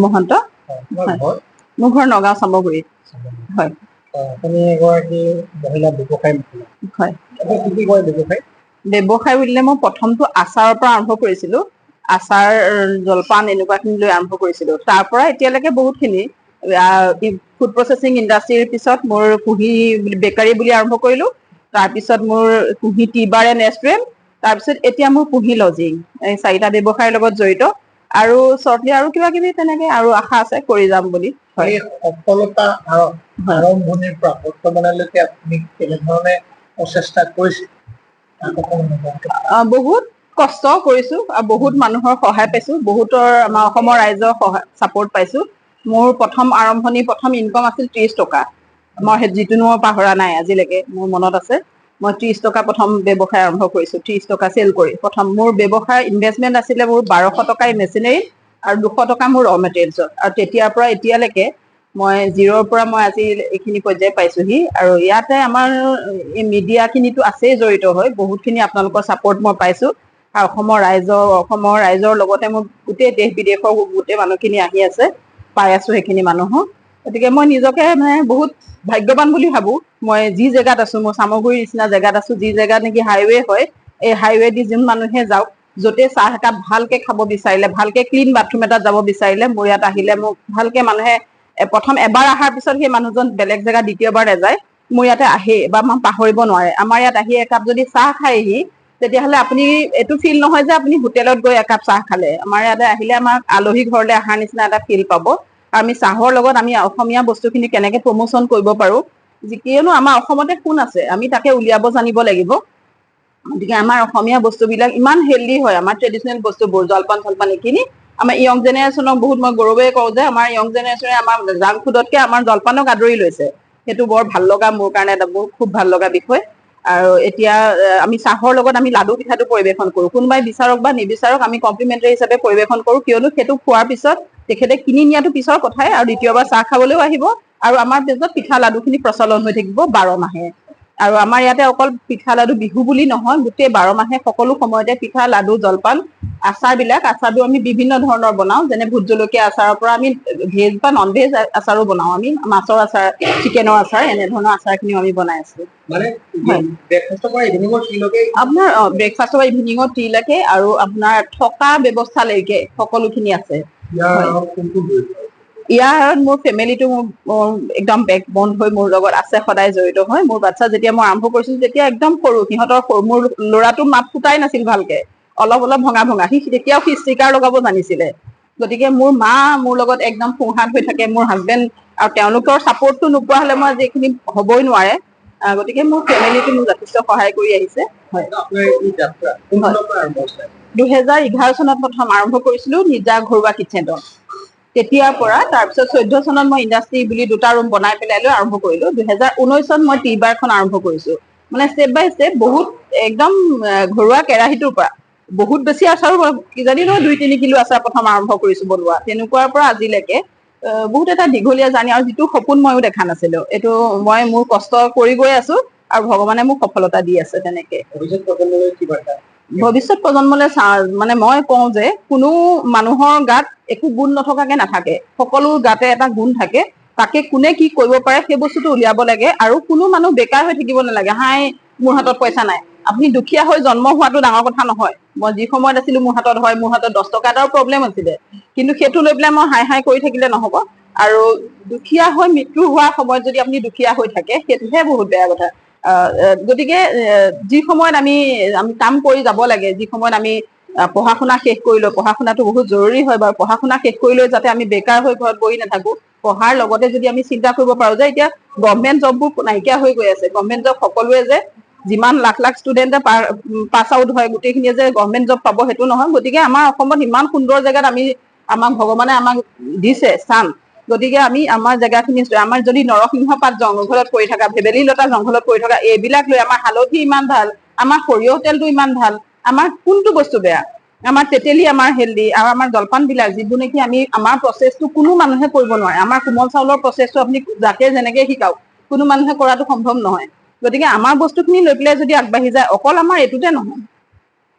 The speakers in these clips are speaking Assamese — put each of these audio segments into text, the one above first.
মহন্ত মোৰ ঘৰ নগাঁও চামগুৰিত হয়। ব্যৱসায় বুলিলে মই প্ৰথমটো আচাৰৰ পৰা আৰম্ভ কৰিছিলো। আচাৰ জলপান এনেকুৱাখিনি লৈ আৰম্ভ কৰিছিলো। তাৰ পৰা এতিয়ালৈকে বহুতখিনি ফুড প্ৰচেছিং ইণ্ডাষ্ট্ৰিৰ পিছত মোৰ কুহি বেকাৰী বুলি আৰম্ভ কৰিলো। তাৰপিছত মোৰ কুহি টি বাৰ এণ্ড ৰেষ্টুৰেণ্ট, তাৰপিছত এতিয়া মোৰ কুহি লজিং, এই 4টা ব্যৱসায়ৰ লগত জড়িত। আৰু চৰ্টলি আৰু কিবা কিবি তেনেকে আৰু আশা আছে কৰি যাম বুলি। সফলতা আৰম্ভণিৰ পৰা বৰ্তমানলৈকে আপুনি কেনেধৰণে প্ৰচেষ্টা কৰিছে? বহুত কষ্ট কৰিছো আৰু বহুত মানুহৰ সহায় পাইছো, বহুতৰ আমাৰ অসমৰ ৰাইজৰ চাপোৰ্ট পাইছো। মোৰ প্ৰথম আৰম্ভণি প্ৰথম ইনকম আছিল 30 টকা। মই যিটো মই পাহৰা নাই আজিলৈকে, মোৰ মনত আছে। মই 30 টকা প্ৰথম ব্যৱসায় আৰম্ভ কৰিছো, 30 টকা চেল কৰি। প্ৰথম মোৰ ব্যৱসায় ইনভেষ্টমেণ্ট আছিলে মোৰ 1200 টকা মেচিনাৰী আৰু 200 টকা মোৰ ৰ মেটেৰিয়েলছত। আৰু তেতিয়াৰ পৰা এতিয়ালৈকে মই জিৰ'ৰ পৰা মই আজি এইখিনি পৰ্যায় পাইছোহি। আৰু ইয়াতে আমাৰ মিডিয়া খিনিতো আছেই জড়িত হৈ, বহুতখিনি আপোনালোকৰ চাপোৰ্ট মই পাইছো। আৰু অসমৰ ৰাইজৰ লগতে মোৰ গোটেই দেশ বিদেশৰ গোটেই মানুহখিনি আহি আছে, পাই আছো সেইখিনি মানুহক। গতিকে মই নিজকে মানে বহুত ভাগ্যৱান বুলি ভাবো। মই যি জেগাত আছো, মই চামগুৰিৰ নিচিনা জেগাত আছো, যি জেগাত নেকি হাইৱে হয়, এই হাইৱে দি যোন মানুহে যাওক, য'তে চাহ একাপ ভালকে খাব বিচাৰিলে, ভালকে ক্লিন বাথৰুম এটাত যাব বিচাৰিলে, মোৰ ইয়াত আহিলে মোক ভালকে মানুহে প্ৰথম এবাৰ অহাৰ পিছত সেই মানুহজন বেলেগ জেগাত দ্বিতীয়বাৰ নাযায়, মোৰ ইয়াতে আহে বা মই পাহৰিব নোৱাৰে। আমাৰ ইয়াত আহি একাপ যদি চাহ খায়হি, তেতিয়াহ'লে আপুনি এইটো ফিল নহয় যে আপুনি হোটেলত গৈ একাপ চাহ খালে। আমাৰ ইয়াতে আহিলে আমাক আলহী ঘৰলৈ অহাৰ নিচিনা এটা ফিল পাব। আমি চাহৰ লগত আমি অসমীয়া বস্তুখিনি কেনেকে প্ৰমোচন কৰিব পাৰো, যিকিনো আমাৰ অসমতে সোণ আছে, আমি তাকে উলিয়াব জানিব লাগিব। গতিকে আমাৰ অসমীয়া বস্তুবিলাক ইমান হেল্ডি হয়, আমাৰ ট্ৰেডিচনেল বস্তুবোৰ জলপান চলপান এইখিনি আমাৰ য়ং জেনেৰেশ্যনক বহুত মই গৌৰৱে কওঁ যে আমাৰ য়ং জেনেৰেশ্যনে আমাৰ জাংক ফুডতকে আমাৰ জলপানক আদৰি লৈছে। সেইটো বৰ ভাল লগা, মোৰ কাৰণে এটা খুব ভাল লগা বিষয়। আৰু এতিয়া আমি চাহৰ লগত আমি লাডু পিঠাটো পৰিৱেশন কৰো। কোনোবাই বিচাৰক বা নিবিচাৰক আমি কমপ্লিমেণ্টাৰী হিচাপে পৰিৱেশন কৰো, কিয়নো সেইটো খোৱাৰ পিছত তেখেতে কিনি নিয়াটো পিছৰ কথাই, আৰু দ্বিতীয়বাৰ চাহ খাবলৈও আহিব। আৰু আমাৰ পিছত পিঠা লাডু খিনি প্ৰচলন হৈ থাকিব 12 মাহে। আৰু আমাৰ ইয়াতে অকল পিঠা লাডু বিহু বুলি নহয়, গোটেই 12 মাহে সকলো সময়তে পিঠা লাডু জলপান আচাৰবোৰ আমি বিভিন্ন ধৰণৰ বনাও। যেনে ভোট জলকীয়া আচাৰৰ পৰা আমি ভেজ বা নন ভেজ আচাৰো বনাও। আমি মাছৰ আচাৰ, চিকেনৰ আচাৰ, এনেধৰণৰ আচাৰ খিনিও আমি বনাই আছো। আপোনাৰ ব্ৰেকফাষ্টৰ পৰা ইভিনিঙৰ টি লৈকে আৰু আপোনাৰ থকা ব্যৱস্থালৈকে সকলোখিনি আছে। ইয়াৰ মোৰ ফেমিলিটো মোৰ একদম বেক বন হৈ মোৰ লগত আছে, সদায় জড়িত হয়। মোৰ বাচ্ছা যেতিয়া মই আৰম্ভ কৰিছিলো তেতিয়া একদম সৰু, সিহঁতৰ মোৰ ল'ৰাটো মাত ফুটাই নাছিল ভালকে, অলপ ভঙা সি তেতিয়াও ষ্টিকাৰ লগাব জানিছিলে। গতিকে মোৰ মা মোৰ লগত একদম সোঁহাত হৈ থাকে, মোৰ হাজবেণ্ড, আৰু তেওঁলোকৰ চাপোৰ্টটো নোপোৱা হলে মই যিখিনি হবই নোৱাৰে। গতিকে মোৰ ফেমিলিটো মোক যথেষ্ট সহায় কৰি আহিছে। 2011 চনত প্ৰথম আৰম্ভ কৰিছিলো নিজা ঘৰুৱা কিটচেনত। তেতিয়াৰ পৰা তাৰপিছত 14 চনত মই ইণ্ডাষ্ট্ৰি বুলি 2টা ৰুম বনাই পেলাই লৈ আৰম্ভ কৰিলো। 2019 মই টি বাৰখন আৰম্ভ কৰিছো। মানে ষ্টেপ বাই ষ্টেপ বহুত একদম ঘৰুৱা কেৰাহীটোৰ পৰা বহুত বেছি আচাৰো, কিজানি নহয় 2-3 কিলো আচাৰ প্ৰথম আৰম্ভ কৰিছো বনোৱা। তেনেকুৱাৰ পৰা আজিলৈকে বহুত এটা দীঘলীয়া জাৰ্ণি, আৰু যিটো সপোন ময়ো দেখা নাছিলো, এইটো মই মোৰ কষ্ট কৰি গৈ আছো আৰু ভগৱানে মোক সফলতা দি আছে। তেনেকে ভৱিষ্যত প্ৰজন্মলৈ মানে মই কওঁ যে কোনো মানুহৰ গাত একো গুণ নথকাকে নাথাকে, সকলো গাতে এটা গুণ থাকে। তাকে কোনে কি কৰিব পাৰে সেই বস্তুটো উলিয়াব লাগে। আৰু কোনো মানুহ বেকাৰ হৈ থাকিব নালাগে, হাই মোৰ হাতত পইচা নাই। আপুনি দুখীয়া হৈ জন্ম হোৱাটো ডাঙৰ কথা নহয়। মই যি সময়ত আছিলো মোৰ হাতত 10 টকা এটাও প্ৰব্লেম আছিলে, কিন্তু সেইটো লৈ পেলাই মই হাই কৰি থাকিলে নহব। আৰু দুখীয়া হৈ মৃত্যু হোৱাৰ সময়ত যদি আপুনি দুখীয়া হৈ থাকে, সেইটোহে বহুত বেয়া কথা। গতিকে যি সময়ত আমি কাম কৰি যাব লাগে, যি সময়ত আমি পঢ়া শুনা শেষ কৰি লৈ, পঢ়া শুনাটো বহুত জৰুৰী হয় বাৰু, পঢ়া শুনা শেষ কৰি লৈ যাতে আমি বেকাৰ হৈ ঘৰত বহি নাথাকো। পঢ়াৰ লগতে যদি আমি চিন্তা কৰিব পাৰো যে এতিয়া গভমেণ্ট জববোৰ নাইকিয়া হৈ গৈ আছে, গভমেণ্ট জব সকলোৱে যে যিমান লাখ ষ্টুডেণ্টে পাছ আউট হয় গোটেইখিনিয়ে যে গভমেণ্ট জব পাব সেইটো নহয়। গতিকে আমাৰ অসমত ইমান সুন্দৰ জেগাত আমাক ভগৱানে আমাক দিছে স্থান। গতিকে আমি আমাৰ জেগাখিনি, আমাৰ যদি নৰসিংহ পাত জংঘলত পৰি থকা, ভেবেলী লতা জংঘলত পৰি থকা, এইবিলাক লৈ আমাৰ হালধি ইমান ভাল, আমাৰ সৰিয়হ তেলটো ইমান ভাল, আমাৰ কোনটো বস্তু বেয়া? আমাৰ তেতেলী আমাৰ হেল্ডি, আৰু আমাৰ জলপান বিলাক যিবোৰ নেকি আমাৰ প্ৰচেছটো কোনো মানুহে কৰিব নোৱাৰে। আমাৰ কোমল চাউলৰ প্ৰচেছটো আপুনি যাকে যেনেকে শিকাওক, কোনো মানুহে কৰাটো সম্ভৱ নহয়। গতিকে আমাৰ বস্তুখিনি লৈ পেলাই যদি আগবাঢ়ি যায়, অকল আমাৰ এইটোতে নহয়,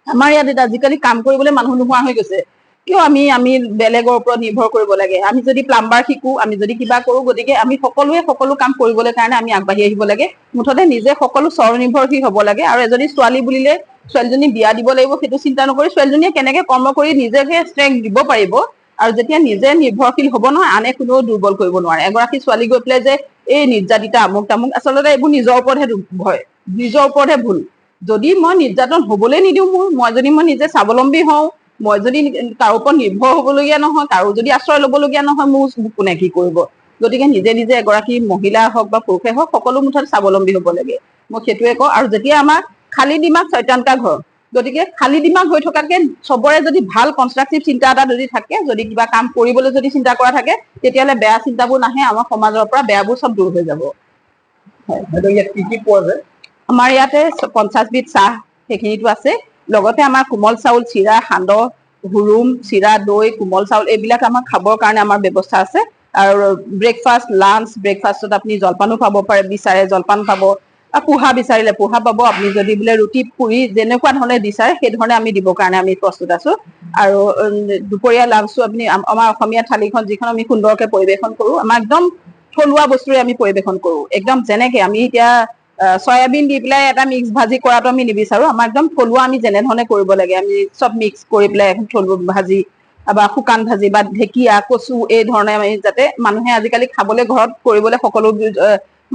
আমাৰ ইয়াত আজিকালি কাম কৰিবলৈ মানুহ নোহোৱা হৈ গৈছে। কিয় আমি বেলেগৰ ওপৰত নিৰ্ভৰ কৰিব লাগে? আমি যদি প্লাম্বাৰ শিকো, আমি যদি কিবা কৰো, গতিকে আমি সকলোৱে সকলো কাম কৰিবলৈ কাৰণে আমি আগবাঢ়ি আহিব লাগে। মুঠতে নিজে সকলো স্বনিৰ্ভৰশীল হ'ব লাগে। আৰু এজনী ছোৱালী বুলিলে ছোৱালীজনী বিয়া দিব লাগিব সেইটো চিন্তা নকৰি ছোৱালীজনীয়ে কেনেকে কৰ্ম কৰি নিজকে ষ্ট্ৰেংথ দিব পাৰিব, আৰু যেতিয়া নিজে নিৰ্ভৰশীল হ'ব নহয়, আনে কোনেও দুৰ্বল কৰিব নোৱাৰে। এগৰাকী ছোৱালী গৈ পেলাই যে এই নিৰ্যাতিতা আমুক তামুক, আচলতে এইবোৰ নিজৰ ওপৰতহে ভয়, নিজৰ ওপৰতহে ভুল। যদি মই নিৰ্যাতন হবলৈ নিদিওঁ, মই যদি নিজে স্বাৱলম্বী হওঁ, মই যদি কাৰো ওপৰত নিৰ্ভৰ হবলগীয়া নহয়, কাৰো যদি আশ্ৰয় লবলগীয়া নহয়, মোৰ কোনে কি কৰিব? গতিকে নিজে নিজে এগৰাকী মহিলা হওক বা পুৰুষে হওক সকলো মুঠত স্বাৱলম্বী হ'ব লাগে, মই সেইটোৱে কওঁ। আৰু যেতিয়া আমাৰ খালী দিমাগ শয়তান কা ঘৰ, গতিকে খালী দিমাগ হৈ থকাতকে চবৰে যদি ভাল কনষ্ট্ৰাকটিভ চিন্তা এটা যদি থাকে, যদি কিবা কাম কৰিবলৈ যদি চিন্তা কৰা থাকে, তেতিয়াহ'লে বেয়া চিন্তাবোৰ নাহে, আমাৰ সমাজৰ পৰা বেয়াবোৰ চব দূৰ হৈ যাব। বাইদেউ ইয়াত কি কি পোৱা যায়? আমাৰ ইয়াতে 50 বিধ চাহ সেইখিনিতো আছে, লগতে আমাৰ কোমল চাউল, চিৰা, সান্দহ, হুৰুম, চিৰা, দৈ, কোমল চাউল এইবিলাক আমাৰ খাবৰ কাৰণে আমাৰ ব্যৱস্থা আছে। আৰু ব্ৰেকফাষ্ট, লাঞ্চ, ব্ৰেকফাষ্টত আপুনি জলপানো পাব পাৰে, বিচাৰে জলপান পাব, পোহা বিচাৰিলে পোহা পাব, আপুনি যদি বোলে ৰুটি পুৰি যেনেকুৱা ধৰণে বিচাৰে সেই ধৰণে আমি দিবৰ কাৰণে আমি প্ৰস্তুত আছো। আৰু দুপৰীয়া লাঞ্চটো আপুনি আমাৰ অসমীয়া থালিখন যিখন আমি সুন্দৰকে পৰিৱেশন কৰো, আমাৰ একদম থলুৱা বস্তুৰে আমি পৰিৱেশন কৰো, একদম যেনেকে আমি এতিয়া চয়াবিন দি পেলাই এটা মিক্স ভাজি কৰাটো আমি নিবিচাৰো, আমাৰ একদম থলুৱা আমি যেনেধৰণে কৰিব লাগে, আমি চব মিক্স কৰি পেলাই এখন থলুৱা ভাজি বা শুকান ভাজি বা ঢেকীয়া, কচু এই ধৰণে আমি যাতে মানুহে আজিকালি খাবলৈ ঘৰত কৰিবলৈ সকলো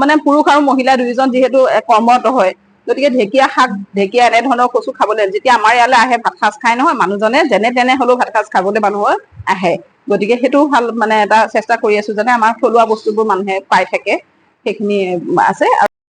মানে পুৰুষ আৰু মহিলা দুয়োজন যিহেতু কৰ্মৰত হয়, গতিকে ঢেকীয়া শাক, ঢেকীয়া এনেধৰণৰ কচু খাবলৈ, যেতিয়া আমাৰ ইয়ালৈ আহে ভাত সাজ খাই নহয় মানুহজনে, যেনে তেনে হলেও ভাত সাজ খাবলৈ মানুহৰ আহে। গতিকে সেইটো ভাল মানে এটা চেষ্টা কৰি আছো যাতে আমাৰ থলুৱা বস্তুবোৰ মানুহে পাই থাকে, সেইখিনি আছে।